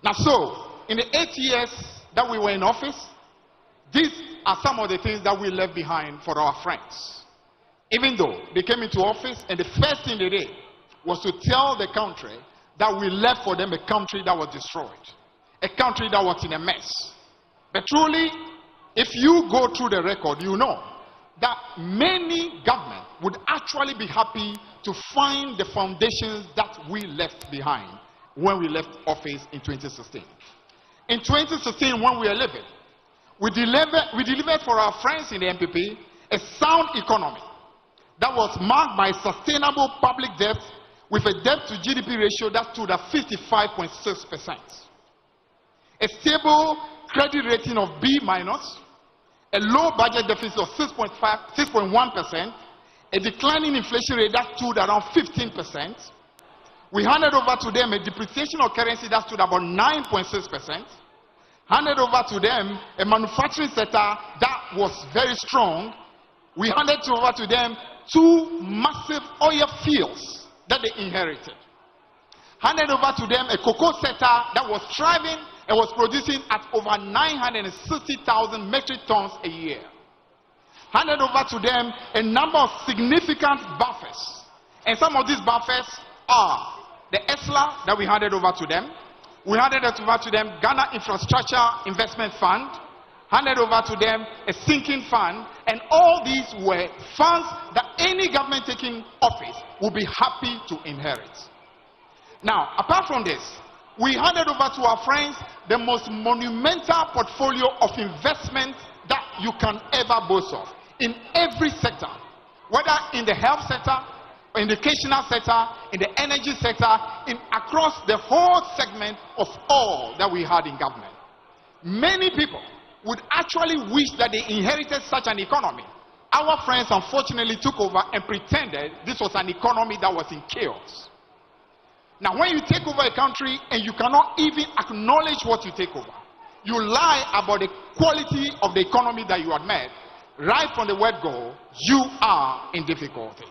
Now, so, in the 8 years that we were in office, these are some of the things that we left behind for our friends. Even though they came into office and the first thing they did was to tell the country that we left for them a country that was destroyed, a country that was in a mess. But truly, if you go through the record, you know that many governments would actually be happy to find the foundations that we left behind when we left office in 2016. In 2016, when we were living, we delivered for our friends in the NPP a sound economy that was marked by sustainable public debt with a debt to GDP ratio that stood at 55.6%. A stable credit rating of B-, a low budget deficit of 6.1%, a declining inflation rate that stood around 15%. We handed over to them a depreciation of currency that stood about 9.6%. Handed over to them a manufacturing sector that was very strong. We handed over to them 2 massive oil fields that they inherited. Handed over to them a cocoa sector that was thriving and was producing at over 960,000 metric tons a year. Handed over to them a number of significant buffers. And some of these buffers are the ESLA that we handed over to them. We handed over to them Ghana Infrastructure Investment Fund, handed over to them a sinking fund, and all these were funds that any government taking office would be happy to inherit. Now, apart from this, we handed over to our friends the most monumental portfolio of investment that you can ever boast of in every sector, whether in the health sector, in the educational sector, in the energy sector, across the whole segment of all that we had in government. Many people would actually wish that they inherited such an economy. Our friends unfortunately took over and pretended this was an economy that was in chaos. Now, when you take over a country and you cannot even acknowledge what you take over, you lie about the quality of the economy that you had made, right from the word go, you are in difficulty.